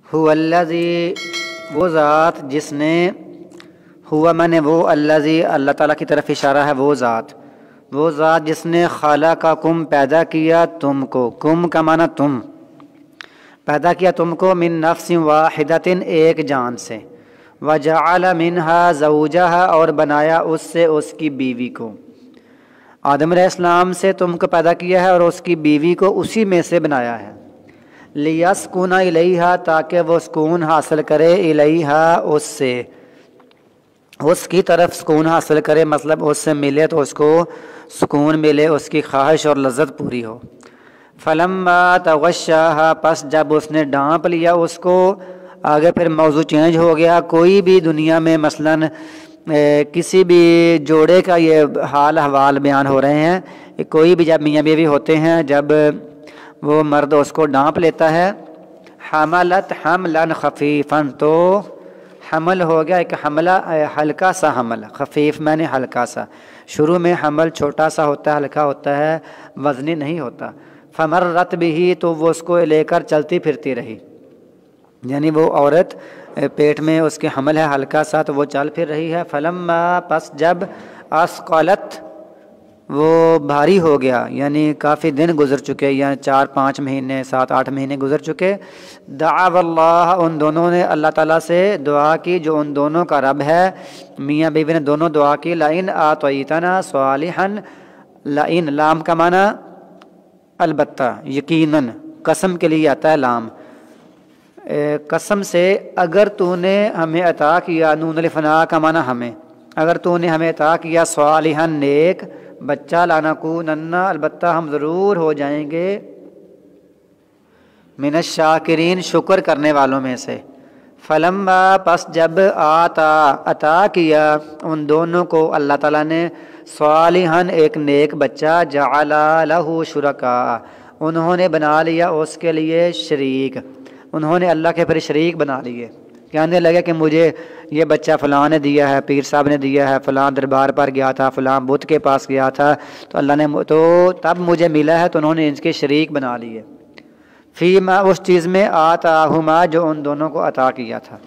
هو الذی، وہ ذات جس نے، ہوا میں نے وہ، الذی اللہ تعالیٰ کی طرف اشارہ ہے، وہ ذات جس نے خلقکم پیدا کیا تم کو، کم کا معنی تم، پیدا کیا تم کو، من نفس واحدۃ ایک جان سے، وجعل منہا زوجہا اور بنایا اس سے اس کی بیوی کو۔ آدم علیہ السلام سے تم کو پیدا کیا ہے اور اس کی بیوی کو اسی میں سے بنایا ہے، لیسکن الیہا تاکہ وہ سکون حاصل کرے، الیہا اس سے، اس کی طرف سکون حاصل کرے، مطلب اس سے ملے تو اس کو سکون ملے، اس کی خواہش اور لذت پوری ہو۔ فلما تغشاها، پس جب اس نے ڈانپ لیا اس کو، آگے پھر موضوع چینج ہو گیا، کوئی بھی دنیا میں مثلاً کسی بھی جوڑے کا یہ حال احوال بیان ہو رہے ہیں، کوئی بھی جب میاں بیوی ہوتے ہیں، جب وہ مرد اس کو ڈانپ لیتا ہے، حملت حملا خفیفا، تو حمل ہو گیا ایک حملہ، ہلکا سا حمل، خفیف میں نے ہلکا سا، شروع میں حمل چھوٹا سا ہوتا ہے، ہلکا ہوتا ہے، وزنی نہیں ہوتا۔ فمرت بھی، تو وہ اس کو لے کر چلتی پھرتی رہی، یعنی وہ عورت پیٹ میں اس کے حمل ہے ہلکا سا تو وہ چل پھر رہی ہے۔ فلما، پس جب، اسقلت، وہ بھاری ہو گیا، یعنی کافی دن گزر چکے، یعنی 4-5 مہینے 7-8 مہینے گزر چکے، دعوا اللہ، ان دونوں نے اللہ تعالیٰ سے دعا کی، جو ان دونوں کا رب ہے، میاں بیوی نے دونوں دعا کی، لئن آتیتنا صالحا، لئن لام کا معنی البتہ، یقیناً، قسم کے لیے آتا ہے لام، قسم سے، اگر تو نے ہمیں عطا کیا، نون الفنا کا معنی ہمیں، اگر تو نے ہمیں عطا کیا صالحا نیک بچہ، لنکونن، البتہ ہم ضرور ہو جائیں گے، من الشاکرین، شکر کرنے والوں میں سے۔ فلما، پس جب، عطا کیا ان دونوں کو اللہ تعالیٰ نے، صالحا ایک نیک بچہ، جعل لہ شرکاء، انہوں نے بنا لیا اس کے لیے شریک، انہوں نے اللہ کے پھر شریک بنا لیے، کہنے لگے کہ مجھے یہ بچہ فلاں نے دیا ہے، پیر صاحب نے دیا ہے، فلاں دربار پر گیا تھا، فلاں بت کے پاس گیا تھا تو اللہ نے، تو تب مجھے ملا ہے، تو انہوں نے ان کے شریک بنا لیے، فیما، اس چیز میں، آتاہما، جو ان دونوں کو عطا کیا تھا۔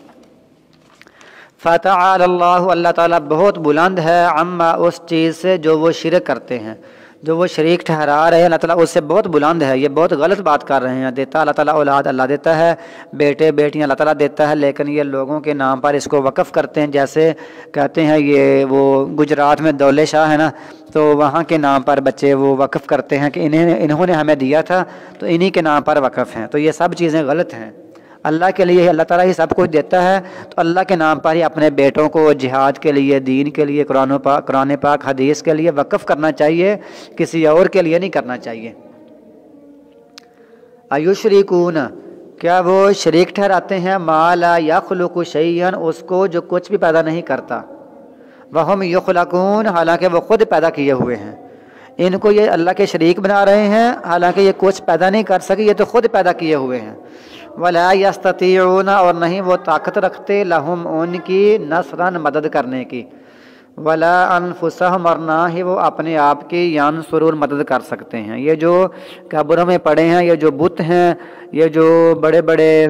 فتعالی اللہ، اللہ تعالیٰ بہت بلند ہے، عما، اس چیز سے جو وہ شرک کرتے ہیں، جو وہ شریک ٹھہرا رہے ہیں، اللہ تعالیٰ اس سے بہت بلند ہے، یہ بہت غلط بات کر رہے ہیں۔ دیتا اللہ تعالیٰ اولاد اللہ دیتا ہے، بیٹے بیٹیاں اللہ تعالیٰ دیتا ہے، لیکن یہ لوگوں کے نام پر اس کو وقف کرتے ہیں، جیسے کہتے ہیں یہ وہ گجرات میں دولے شاہ ہے نا، تو وہاں کے نام پر بچے وہ وقف کرتے ہیں کہ انہوں نے ہمیں دیا تھا تو انہی کے نام پر وقف ہیں، تو یہ سب چیزیں غلط ہیں۔ اللہ کے لیے اللہ تعالیٰ ہی سب کچھ دیتا ہے، تو اللہ کے نام پر ہی اپنے بیٹوں کو جہاد کے لیے، دین کے لیے، قرآن پاک حدیث کے لیے وقف کرنا چاہیے، کسی اور کے لیے نہیں کرنا چاہیے۔ ایشرکون، کیا وہ شریک ٹھہراتے ہیں، ما لا یخلق شیئا، اس کو جو کچھ بھی پیدا نہیں کرتا، وہم یخلقون، حالانکہ وہ خود پیدا کیے ہوئے ہیں، ان کو یہ اللہ کے شریک بنا رہے ہیں، حالانکہ یہ کچھ پیدا نہیں کر سکے، یہ تو خود پیدا کیے ہوئے ہیں۔ ولا یستطیعون، اور نہیں وہ طاقت رکھتے، لہم، ان کی، نصرا، مدد کرنے کی، ولا انفسہم، اور نہ ہی وہ اپنے آپ کی، ینصرون، مدد کر سکتے ہیں۔ یہ جو قبروں میں پڑے ہیں، یہ جو بت ہیں، یہ جو بڑے بڑے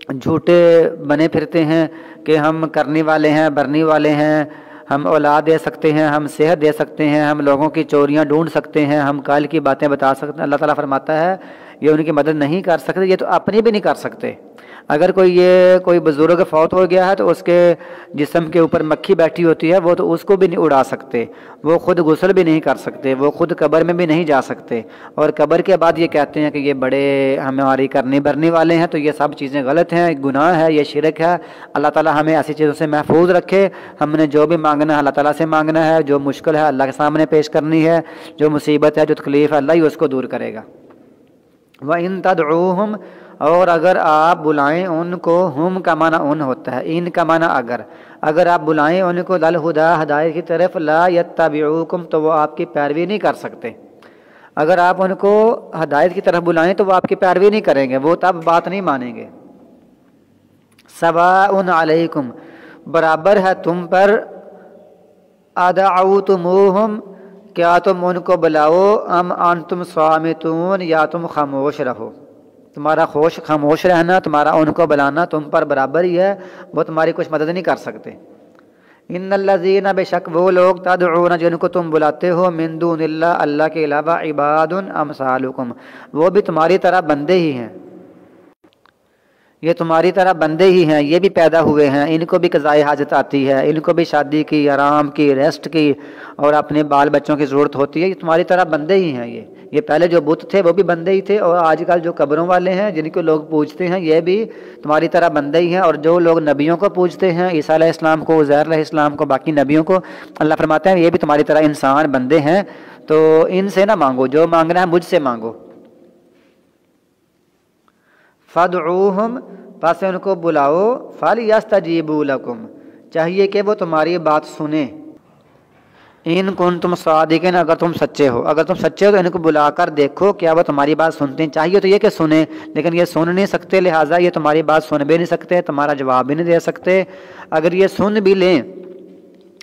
جھوٹے بنے پھرتے ہیں کہ ہم کرنے والے ہیں، برنے والے ہیں، ہم اولاد دے سکتے ہیں، ہم صحت دے سکتے ہیں، ہم لوگوں کی چوریاں ڈھونڈ سکتے ہیں، ہم کل کی باتیں بتا سکتے ہیں، اللہ تعالیٰ فرماتا ہے یہ ان کی مدد نہیں کر سکتے، یہ تو اپنی بھی نہیں کر سکتے۔ اگر کوئی بزرگ فوت ہو گیا ہے تو اس کے جسم کے اوپر مکھی بیٹھی ہوتی ہے، وہ تو اس کو بھی نہیں اڑا سکتے، وہ خود غسل بھی نہیں کر سکتے، وہ خود قبر میں بھی نہیں جا سکتے، اور قبر کے بعد یہ کہتے ہیں کہ یہ بڑے ہماری کرنے برنے والے ہیں، تو یہ سب چیزیں غلط ہیں، گناہ ہے، یہ شرک ہے۔ اللہ تعالیٰ ہمیں ایسی چیزوں سے محفوظ رکھے، ہم نے جو بھی مانگنا ہے اللہ تعالیٰ سے مانگنا ہے، جو مشکل ہے اللہ کے سامنے پیش کرنی ہے، جو مصیبت ہے، جو تکلیف ہے، اللہ ہی اس کو دور کرے گا۔ وَإِن تَدْعُوهُمْ، اور اگر آپ بلائیں ان کو، ہم کا معنی ان ہوتا ہے، ان کا معنی اگر آپ بلائیں ان کو، للہدا، ہدایت کی طرف، لا یتبعوکم، تو وہ آپ کی پیروی نہیں کر سکتے۔ اگر آپ ان کو ہدایت کی طرف بلائیں تو وہ آپ کی پیروی نہیں کریں گے، وہ تب بات نہیں مانیں گے۔ سواء علیکم، برابر ہے تم پر، ادعوتموہم، کیا تم ان کو بلاؤ، ام انتم صامتون، یا تم خاموش رہو۔ تمہارا خاموش رہنا، تمہارا ان کو بلانا تم پر برابر ہی ہے، وہ تمہاری کچھ مدد نہیں کر سکتے۔ ان الذین، بے شک وہ لوگ، تدعون جن کو تم بلاتے ہو، من دون اللہ، اللہ کے علاوہ، عباد امثالکم، وہ بھی تمہاری طرح بندے ہی ہیں، یہ تمہاری طرح بندے ہی ہیں، یہ بھی پیدا ہوئے ہیں، ان کو بھی قضائے حاجت آتی ہے، ان کو بھی شادی کی، آرام کی، ریسٹ کی اور اپنے بال بچوں کی ضرورت ہوتی ہے، یہ تمہاری طرح بندے ہی ہیں۔ یہ پہلے جو بت تھے وہ بھی بندے ہی تھے، اور آج کل جو قبروں والے ہیں جن کو لوگ پوجتے ہیں یہ بھی تمہاری طرح بندے ہی ہیں، اور جو لوگ نبیوں کو پوجتے ہیں، عیسیٰ علیہ السلام کو، عزیر علیہ السلام کو، باقی نبیوں کو، اللہ فرماتے ہیں یہ بھی تمہاری طرح انسان بندے ہیں، تو ان سے نہ مانگو، جو مانگنا ہے مجھ سے مانگو۔ فادعوہم، پس ان کو بلاؤ، فلیستجیبوا لکم، چاہیے کہ وہ تمہاری بات سنیں، ان کنتم صادقین، اگر تم سچے ہو، اگر تم سچے ہو تو ان کو بلا کر دیکھو کیا وہ تمہاری بات سنتے ہیں۔ چاہیے تو یہ کہ سنیں، لیکن یہ سن نہیں سکتے، لہٰذا یہ تمہاری بات سن بھی نہیں سکتے، تمہارا جواب بھی نہیں دے سکتے۔ اگر یہ سن بھی لیں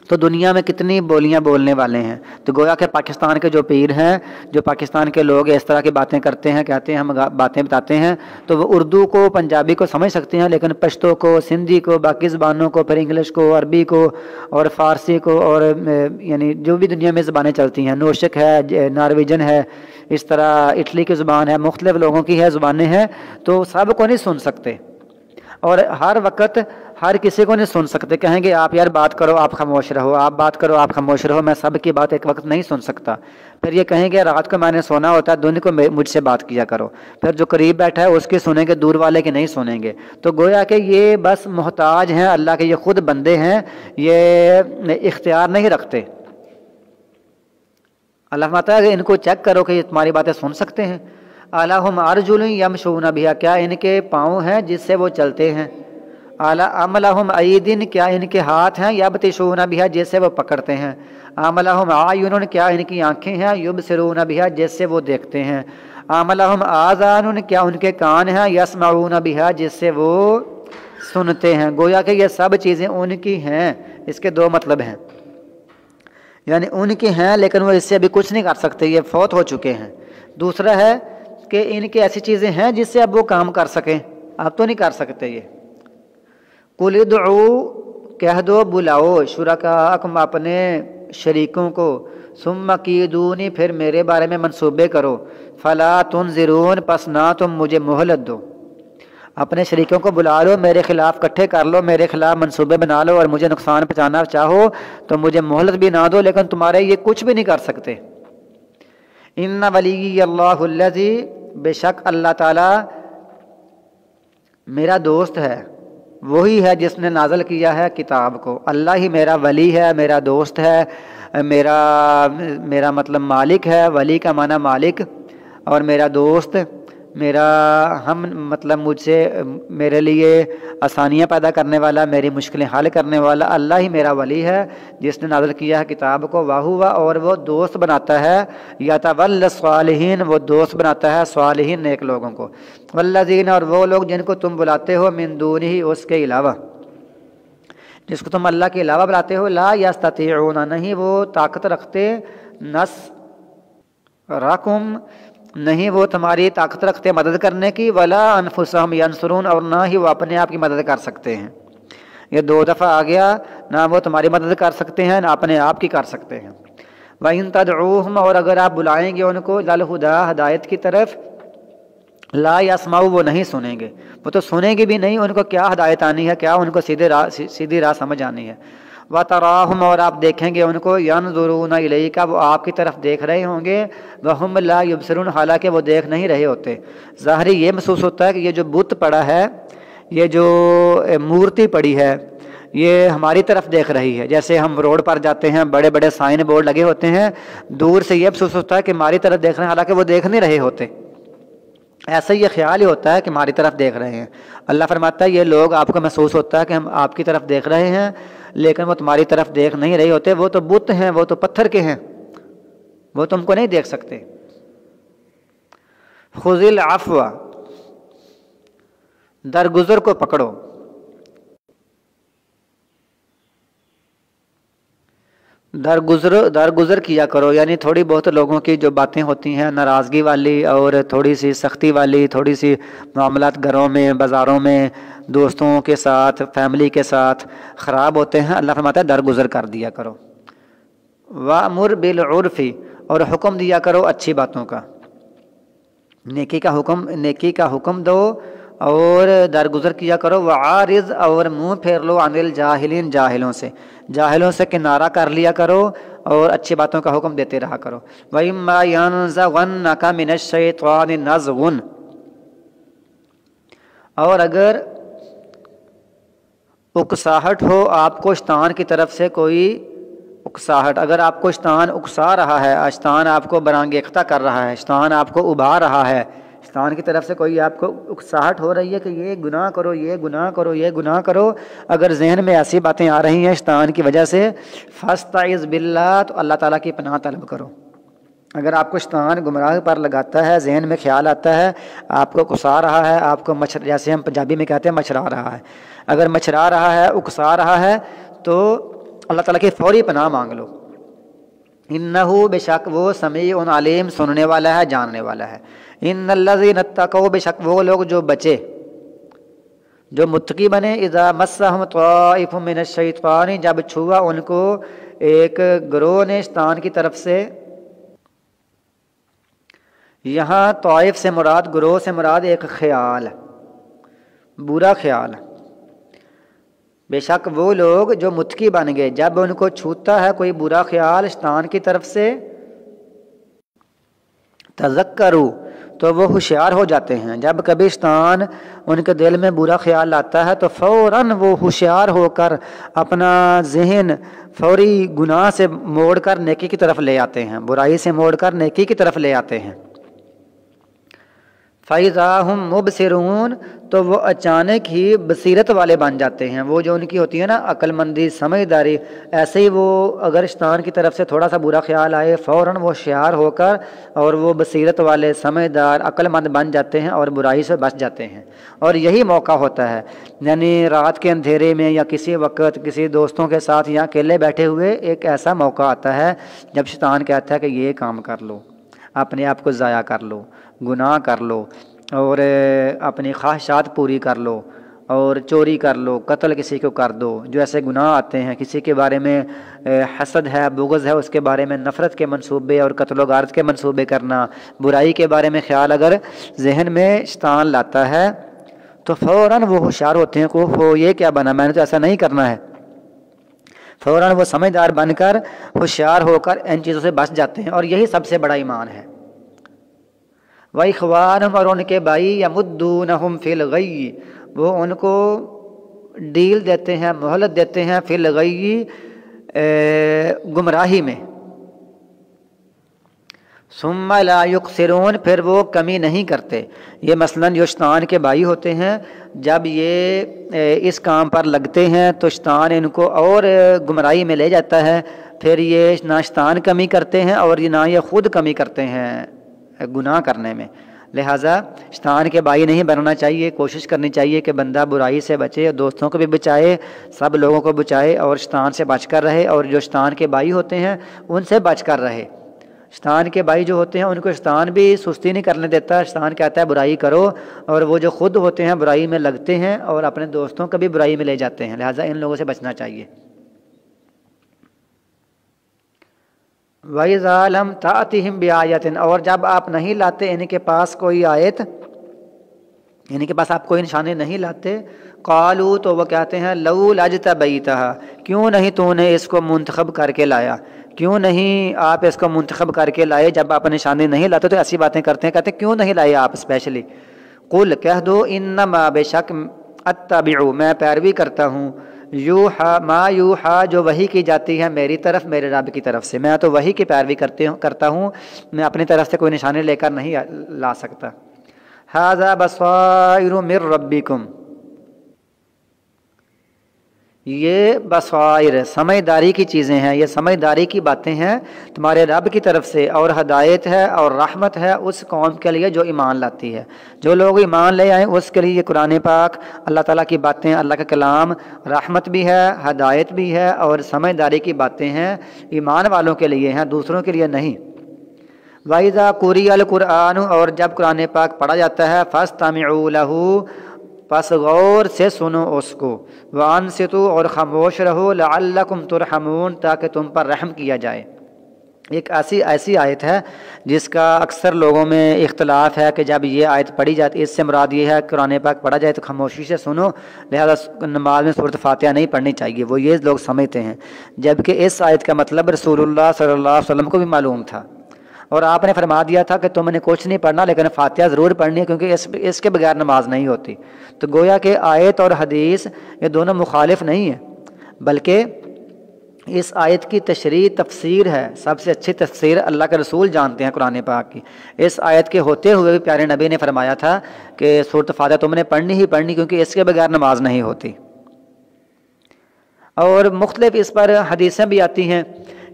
تو دنیا میں کتنی بولیاں بولنے والے ہیں، تو گویا کہ پاکستان کے جو پیر ہیں، جو پاکستان کے لوگ اس طرح کی باتیں کرتے ہیں، کہتے ہیں ہم باتیں بتاتے ہیں، تو وہ اردو کو، پنجابی کو سمجھ سکتے ہیں، لیکن پشتو کو، سندھی کو، باقی زبانوں کو، پھر انگلش کو، عربی کو اور فارسی کو، اور یعنی جو بھی دنیا میں زبانیں چلتی ہیں، نوشک ہے، نارویجن ہے، اس طرح اٹلی کی زبان ہے، مختلف لوگوں کی ہے زبانیں ہیں، تو سب کو نہیں سن سکتے، اور ہر وقت ہر کسی کو نہیں سن سکتے۔ کہیں گے آپ یار بات کرو، آپ خاموش رہو، آپ بات کرو، آپ خاموش رہو، میں سب کی بات ایک وقت نہیں سن سکتا۔ پھر یہ کہیں گے رات کو میں نے سونا ہوتا ہے، دن کو مجھ سے بات کیا کرو، پھر جو قریب بیٹھا ہے اس کی سنیں گے، دور والے کی نہیں سنیں گے۔ تو گویا کہ یہ بس محتاج ہیں اللہ کے، یہ خود بندے ہیں، یہ اختیار نہیں رکھتے۔ اللہ فرماتا ہے کہ ان کو چیک کرو کہ یہ تمہاری باتیں سن سکتے ہیں۔ الہم ارجل یمشون بہا، کیا ان کے پاؤں ہیں جس سے وہ چلتے ہیں؟ ام لہم ایدن، کیا ان کے ہاتھ ہیں؟ یبطشون بہا، جس سے وہ پکڑتے ہیں؟ ام لہم اعین، کیا ان کی آنکھیں ہیں؟ یبصرون بہا، جس سے وہ دیکھتے ہیں؟ ام لہم آذان، کیا ان کے کان ہیں؟ یسمعون بہا، جس سے وہ سنتے ہیں؟ گویا کہ یہ سب چیزیں ان کی ہیں، اس کے دو مطلب ہیں، یعنی ان کی ہیں لیکن وہ اس سے ابھی کچھ نہیں کر سکتے، یہ فوت ہو چکے ہیں۔ دوسرا ہے کہ ان کی ایسی چیزیں ہیں جس سے اب وہ کام کر سکیں، اب تو نہیں کر سکتے یہ۔ قل ادعو، کہہ دو بلاؤ، شرکاءکم، اپنے شریکوں کو، ثم کیدونی، پھر میرے بارے میں منصوبے کرو، فلا تنظرون، پس نہ تم مجھے مہلت دو۔ اپنے شریکوں کو بلا لو، میرے خلاف کٹھے کر لو، میرے خلاف منصوبے بنا لو، اور مجھے نقصان پہنچانا چاہو تو مجھے مہلت بھی نہ دو، لیکن تمہارے یہ کچھ بھی نہیں کر سکتے۔ ان ولی اللہ الذی، بے شک اللہ تعالی میرا دوست ہے، وہی ہے جس نے نازل کیا ہے کتاب کو۔ اللہ ہی میرا ولی ہے، میرا دوست ہے، میرا مطلب مالک ہے، ولی کا معنی مالک، اور میرا دوست، میرا ہم مطلب مجھ سے، میرے لیے آسانیاں پیدا کرنے والا، میری مشکلیں حل کرنے والا، اللہ ہی میرا ولی ہے جس نے نازل کیا ہے کتاب کو۔ وَهُوَ، اور وہ دوست بناتا ہے، يَتَوَلَّى الصَّالِحِينَ، وہ دوست بناتا ہے صالحین نیک لوگوں کو، وَالَّذِينَ، اور وہ لوگ جن کو تم بلاتے ہو، مِن دُونِهِ، اس کے علاوہ، جس کو تم اللہ کے علاوہ بلاتے ہو، لا یستطیعون، نہیں وہ طاقت رکھتے، نصرکم، نہیں وہ تمہاری طاقت رکھتے مدد کرنے کی، ولا انفسہم ینصرون، اور نہ ہی وہ اپنے آپ کی مدد کر سکتے ہیں۔ یہ دو دفعہ آ گیا، نہ وہ تمہاری مدد کر سکتے ہیں، نہ اپنے آپ کی کر سکتے ہیں۔ وَإِن تَدْعُوهُمْ، اور اگر آپ بلائیں گے ان کو، لِلْہُدیٰ، ہدایت کی طرف، لا یسمعوا، وہ نہیں سنیں گے، وہ تو سنیں گے بھی نہیں، ان کو کیا ہدایت آنی ہے، کیا ان کو سیدھی راہ سمجھ آنی ہے۔ وَتَرَاهُمْ، اور آپ دیکھیں گے ان کو، يَنظُرُونَ إِلَيْكَ، وہ آپ کی طرف دیکھ رہے ہوں گے، وَهُمْ لَا يُبْصِرُونَ، حالانکہ وہ دیکھ نہیں رہے ہوتے۔ ظاہری یہ محسوس ہوتا ہے کہ یہ جو بت پڑا ہے، یہ جو مورتی پڑی ہے، یہ ہماری طرف دیکھ رہی ہے۔ جیسے ہم روڈ پر جاتے ہیں، بڑے بڑے سائن بورڈ لگے ہوتے ہیں، دور سے یہ محسوس ہوتا ہے کہ ہماری طرف دیکھ رہے ہیں، حالانکہ وہ دیکھ نہیں رہے ہوتے، ایسا یہ خیال ہی ہوتا ہے کہ ہماری طرف دیکھ رہے ہیں۔ اللہ فرماتا ہے یہ لوگ، آپ کو محسوس ہوتا ہے کہ ہم آپ کی طرف دیکھ رہے ہیں، لیکن وہ تمہاری طرف دیکھ نہیں رہے ہوتے، وہ تو بت ہیں، وہ تو پتھر کے ہیں، وہ تم کو نہیں دیکھ سکتے۔ خذ العفو، درگزر کو پکڑو، درگزر کیا کرو، یعنی تھوڑی بہت لوگوں کی جو باتیں ہوتی ہیں ناراضگی والی اور تھوڑی سی سختی والی، تھوڑی سی معاملات گھروں میں، بازاروں میں، دوستوں کے ساتھ، فیملی کے ساتھ خراب ہوتے ہیں، اللہ فرماتا ہے درگزر کر دیا کرو۔ وَأْمُرْ بِالْعُرْفِ، اور حکم دیا کرو اچھی باتوں کا، نیکی کا حکم دو اور درگزر کیا کرو۔ وعارض، اور منہ پھیر لو، عن الجاہلین، جاہلوں سے کنارہ کر لیا کرو اور اچھی باتوں کا حکم دیتے رہا کرو۔ وَإِمَّا يَنزَغَنَّكَ مِنَ الشَّيْطَانِ نَزْغٌ، اور اگر اکساہٹ ہو آپ کو شیطان کی طرف سے کوئی اکساہٹ، اگر آپ کو شیطان اکسا رہا ہے، شیطان آپ کو برانگیختہ کر رہا ہے، شیطان آپ کو ابھار رہا ہے، شیطان کی طرف سے کوئی آپ کو اکساہٹ ہو رہی ہے کہ یہ گناہ کرو، یہ گناہ کرو، یہ گناہ کرو، اگر ذہن میں ایسی باتیں آ رہی ہیں شیطان کی وجہ سے، فاستعذ باللہ، تو اللہ تعالیٰ کی پناہ طلب کرو۔ اگر آپ کو شیطان گمراہ پر لگاتا ہے، ذہن میں خیال آتا ہے، آپ کو اکسا رہا ہے، آپ کو جیسے ہم پنجابی میں کہتے ہیں مچھرا رہا ہے، اگر مچھرا رہا ہے، اکسا رہا ہے، تو اللہ تعالیٰ کی فوری پناہ مانگ لو۔ انہو، بے شک وہ، سمیع علیم، سننے والا ہے، جاننے والا ہے۔ ان الذین اتقوا، بے شک وہ لوگ جو بچے، جو متقی بنے، اذا مسہم طائف من الشیطان، جب چھوا ان کو ایک گروہ نے شیطان کی طرف سے۔ یہاں طائف سے مراد، گروہ سے مراد ایک خیال، برا خیال۔ بے شک وہ لوگ جو متقی بن گئے، جب ان کو چھوتا ہے کوئی برا خیال شیطان کی طرف سے، تذکروا، تو وہ ہوشیار ہو جاتے ہیں۔ جب کبھی شیطان ان کے دل میں برا خیال آتا ہے تو فوراً وہ ہوشیار ہو کر اپنا ذہن فوری گناہ سے موڑ کر نیکی کی طرف لے آتے ہیں، برائی سے موڑ کر نیکی کی طرف لے آتے ہیں۔ فَإِذَا هُمْ مُبْصِرُونَ، تو وہ اچانک ہی بصیرت والے بن جاتے ہیں، وہ جو ان کی ہوتی ہے نا عقل مندی، سمجھداری، ایسے ہی وہ اگر شیطان کی طرف سے تھوڑا سا برا خیال آئے، فوراً وہ ہوشیار ہو کر اور وہ بصیرت والے، سمجھدار، عقل مند بن جاتے ہیں اور برائی سے بچ جاتے ہیں۔ اور یہی موقع ہوتا ہے، یعنی رات کے اندھیرے میں یا کسی وقت کسی دوستوں کے ساتھ یا اکیلے بیٹھے ہوئے ایک ایسا موقع آتا ہے جب شیطان کہتا ہے کہ یہ کام کر لو، اپنے آپ کو ضائع کر لو، گناہ کر لو، اور اپنی خواہشات پوری کر لو، اور چوری کر لو، قتل کسی کو کر دو، جو ایسے گناہ آتے ہیں، کسی کے بارے میں حسد ہے، بغض ہے، اس کے بارے میں نفرت کے منصوبے اور قتل و غارت کے منصوبے کرنا، برائی کے بارے میں خیال اگر ذہن میں شیطان لاتا ہے تو فوراً وہ ہوشیار ہوتے ہیں کہ وہ یہ کیا بنا، میں نے تو ایسا نہیں کرنا ہے۔ فوراً وہ سمجھدار بن کر، ہوشیار ہو کر ان چیزوں سے بچ جاتے ہیں، اور یہی سب سے بڑا ایمان ہے۔ وَإِخْوَانُهُمْ، اور ان کے بھائی، يَمُدُّونَهُمْ فِي الْغَيِّ، وہ ان کو ڈیل دیتے ہیں، مہلت دیتے ہیں، فی الغی، گمراہی میں۔ ثم لا یقصرون، پھر وہ کمی نہیں کرتے۔ یہ مثلاً جو شیطان کے بھائی ہوتے ہیں، جب یہ اس کام پر لگتے ہیں تو شیطان ان کو اور گمراہی میں لے جاتا ہے، پھر یہ نہ شیطان کمی کرتے ہیں اور نہ یہ خود کمی کرتے ہیں گناہ کرنے میں۔ لہٰذا شیطان کے بھائی نہیں بننا چاہیے، کوشش کرنی چاہیے کہ بندہ برائی سے بچے، دوستوں کو بھی بچائے، سب لوگوں کو بچائے، اور شیطان سے بچ کر رہے، اور جو شیطان کے بھائی ہوتے ہیں ان سے بچ کر رہے۔ شیطان کے بھائی جو ہوتے ہیں ان کو شیطان بھی سستی نہیں کرنے دیتا، شیطان کہتا ہے برائی کرو، اور وہ جو خود ہوتے ہیں برائی میں لگتے ہیں اور اپنے دوستوں کو بھی برائی میں لے جاتے ہیں، لہٰذا ان لوگوں سے بچنا چاہیے۔ وَإِذَا لَمْ تَأْتِهِمْ بِآيَةٍ، اور جب آپ نہیں لاتے ان کے پاس کوئی آیت، ان کے پاس آپ کوئی نشانی نہیں لاتے، قالوا، تو وہ کہتے ہیں لَوْلَا اجْتَبَيْتَهَا، کیوں نہیں تو نے اس کو منتخب کر کے لایا، کیوں نہیں آپ اس کو منتخب کر کے لائے، جب آپ نشانی نہیں لاتے تو ایسی باتیں کرتے ہیں، کہتے ہیں کیوں نہیں لائے آپ اسپیشلی۔ قل، کہہ دو، انما، بے شک، اتبع، میں پیروی کرتا ہوں، یوحا، ما یوحا، جو وحی کی جاتی ہے میری طرف، میرے رب کی طرف سے، میں تو وحی کی پیروی کرتا ہوں، میں اپنی طرف سے کوئی نشانی لے کر نہیں لا سکتا۔ ھذا بصائر من ربکم، یہ بصائر سمجھداری کی چیزیں ہیں، یہ سمجھداری کی باتیں ہیں تمہارے رب کی طرف سے، اور ہدایت ہے اور رحمت ہے اس قوم کے لیے جو ایمان لاتی ہے۔ جو لوگ ایمان لے آئیں اس کے لیے یہ قرآن پاک اللہ تعالیٰ کی باتیں، اللہ کا کلام رحمت بھی ہے، ہدایت بھی ہے اور سمجھداری کی باتیں ہیں، ایمان والوں کے لیے ہیں، دوسروں کے لیے نہیں۔ وَإِذَا قُرِئَ الْقُرْآنُ اور جب قرآن پاک پڑھا جاتا ہے فَاسْتَمِعُوا لَهُ پس غور سے سنو اس کو، وَأَنصِتُوا اور خاموش رہو، لَعَلَّكُمْ تُرْحَمُونَ تاکہ تم پر رحم کیا جائے۔ ایک ایسی آیت ہے جس کا اکثر لوگوں میں اختلاف ہے کہ جب یہ آیت پڑھی جاتی ہے اس سے مراد یہ ہے کہ قرآن پاک پڑھا جائے تو خاموشی سے سنو، لہذا نماز میں سورۃ فاتحہ نہیں پڑھنی چاہیے، وہ یہ لوگ سمجھتے ہیں، جبکہ اس آیت کا مطلب رسول اللہ صلی اللہ علیہ وسلم کو بھی معلوم تھا، اور آپ نے فرما دیا تھا کہ تم نے کچھ نہیں پڑھنا لیکن فاتحہ ضرور پڑھنی ہے کیونکہ اس کے بغیر نماز نہیں ہوتی۔ تو گویا کہ آیت اور حدیث یہ دونوں مخالف نہیں ہیں، بلکہ اس آیت کی تشریح تفسیر ہے، سب سے اچھی تفسیر اللہ کے رسول جانتے ہیں قرآن پاک کی۔ اس آیت کے ہوتے ہوئے بھی پیارے نبی نے فرمایا تھا کہ سورۃ فاتحہ تم نے پڑھنی ہی پڑھنی کیونکہ اس کے بغیر نماز نہیں ہوتی۔ اور مختلف اس پر حدیثیں بھی آتی ہیں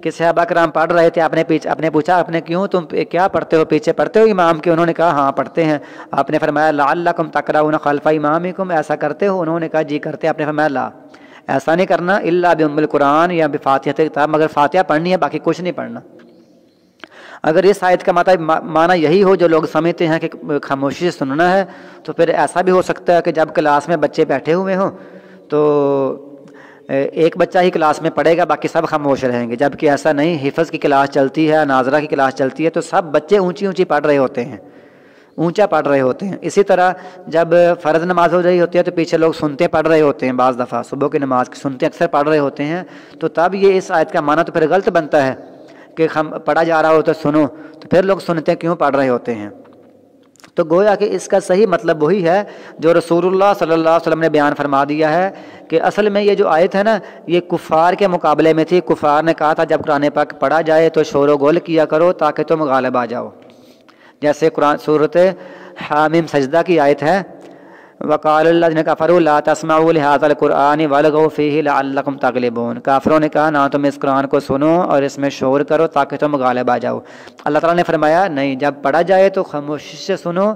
کہ صحابہ کرام پڑھ رہے تھے، آپ نے پوچھا آپ نے کیوں تم کیا پڑھتے ہو، پیچھے پڑھتے ہو امام کے؟ انہوں نے کہا ہاں پڑھتے ہیں۔ آپ نے فرمایا لعلکم تقرؤون خلف امامکم ایسا کرتے ہو؟ انہوں نے کہا جی کرتے ہیں۔ آپ نے فرمایا لا ایسا نہیں کرنا، الا بام القرآن یا بفاتحۃ الکتاب، مگر فاتحہ پڑھنی ہے باقی کچھ نہیں پڑھنا۔ اگر اس آیت کا معنی یہی ہو جو لوگ سمجھتے ہیں کہ خاموشی سے سننا ہے، تو پھر ایسا بھی ہو سکتا ہے کہ جب کلاس میں بچے بیٹھے ہوئے ہوں تو ایک بچہ ہی کلاس میں پڑھے گا باقی سب خاموش رہیں گے، جبکہ ایسا نہیں، حفظ کی کلاس چلتی ہے، ناظرہ کی کلاس چلتی ہے تو سب بچے اونچی پڑھ رہے ہوتے ہیں، اونچا پڑھ رہے ہوتے ہیں۔ اسی طرح جب فرض نماز ہو رہی ہوتی ہے تو پیچھے لوگ سنتے پڑھ رہے ہوتے ہیں، بعض دفعہ صبح کی نماز سنتے اکثر پڑھ رہے ہوتے ہیں، تو تب یہ اس آیت کا معنی تو پھر غلط بنتا ہے کہ پڑھا جا رہا ہو تو سنو، تو پھر لوگ سنتے کیوں پڑھ رہے ہوتے ہیں؟ تو گویا کہ اس کا صحیح مطلب وہی ہے جو رسول اللہ صلی اللہ علیہ وسلم نے بیان فرما دیا ہے کہ اصل میں یہ جو آیت ہے نا یہ کفار کے مقابلے میں تھی۔ کفار نے کہا تھا جب قرآن پاک پڑھا جائے تو شور و گول کیا کرو تاکہ تم غالب آ جاؤ، جیسے قرآن سورۃ حامیم سجدہ کی آیت ہے، وقال الذین کفروا لا تسمعوا لهذا القرآن والغوا فیہ لعلکم تغلبون، کافروں نے کہا نہ تم اس قرآن کو سنو اور اس میں شور کرو تاکہ تم غالب آ جاؤ۔ اللہ تعالیٰ نے فرمایا نہیں، جب پڑھا جائے تو خاموشی سے سنو،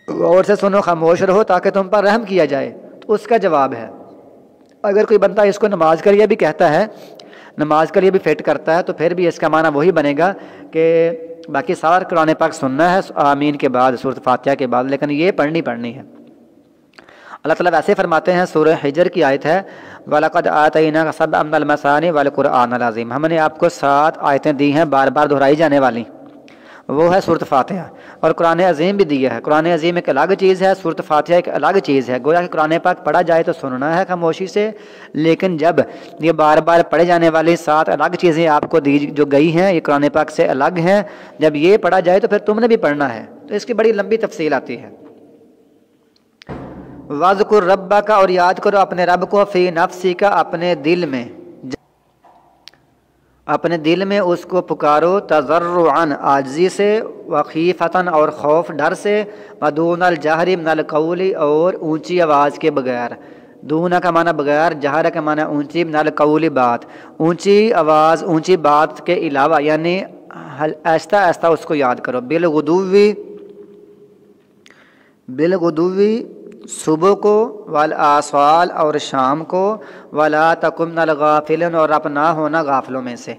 غور سے سنو، خاموش رہو تاکہ تم پر رحم کیا جائے۔ تو اس کا جواب ہے اگر کوئی بندہ اس کو نماز کے لیے بھی کہتا ہے، نماز کے لیے بھی فٹ کرتا ہے، تو پھر بھی اس کا معنی وہی بنے گا کہ باقی سارا قرآن پاک سننا ہے آمین کے بعد، سورۃ فاتحہ کے بعد، لیکن یہ پڑھنی ہے۔ اللہ تعالیٰ ویسے فرماتے ہیں، سورہ حجر کی آیت ہے وَلَقَدْ آتَيْنَاكَ سَبْعًا مِنَ الْمَثَانِِ وَالْقُرْآنَ الْعَظِيمَ، ہم نے آپ کو 7 آیتیں دی ہیں بار بار دہرائی جانے والی، وہ ہے سورۃ فاتحہ، اور قرآن عظیم بھی دیا ہے۔ قرآن عظیم ایک الگ چیز ہے، سورۃ فاتحہ ایک الگ چیز ہے۔ گویا کہ قرآن پاک پڑھا جائے تو سننا ہے خاموشی سے، لیکن جب یہ بار بار پڑھے جانے والی 7 الگ چیزیں آپ کو دی جو گئی ہیں، یہ قرآن پاک سے الگ ہیں، جب یہ پڑھا جائے تو پھر تم نے بھی پڑھنا ہے، تو اس کی بڑی لمبی تفصیل آتی ہے۔ وَاذْكُرْ رَبَّكَ اور یاد کرو اپنے رب کو، فی نفسک اپنے دل میں اس کو پکارو، تضرعاً عاجزی سے، وخیفتاً اور خوف ڈر سے، ودون الجہر من القول اور اونچی آواز کے بغیر۔ دونہ کا معنی بغیر، جہر کا معنی اونچی، من القول بات، اونچی آواز اونچی بات کے علاوہ، یعنی آہستہ آہستہ اس کو یاد کرو۔ بالغدوی صبح کو، والآصال اور شام کو، ولا تکن من الغافلین اور اب نہ ہونا غافلوں میں سے۔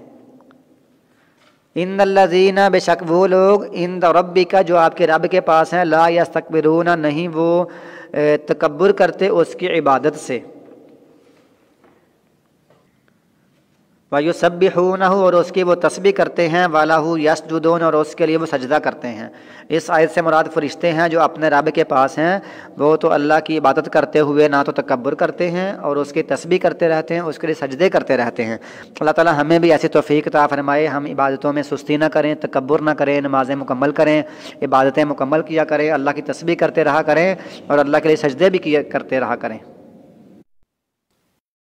ان الذین بے شک وہ لوگ، عند ربک جو آپ کے رب کے پاس ہیں، لا یستکبرون نہیں وہ تکبر کرتے اس کی عبادت سے، وَيُسَبِّحُونَهُ اور اس کی وہ تسبیح کرتے ہیں، وَلَهُ يَسْجُدُونَ اور اس کے لیے وہ سجدہ کرتے ہیں۔ اس آیت سے مراد فرشتے ہیں جو اپنے رب کے پاس ہیں، وہ تو اللہ کی عبادت کرتے ہوئے نہ تو تکبر کرتے ہیں اور اس کی تسبیح کرتے رہتے ہیں، اس کے لیے سجدے کرتے رہتے ہیں۔ اللہ تعالیٰ ہمیں بھی ایسی توفیق عطا فرمائے، ہم عبادتوں میں سستی نہ کریں، تکبر نہ کریں، نمازیں مکمل کریں، عبادتیں مکمل کیا کریں، اللہ کی تسبیح کرتے رہا کریں اور اللہ کے لیے سجدے بھی کرتے رہا کریں۔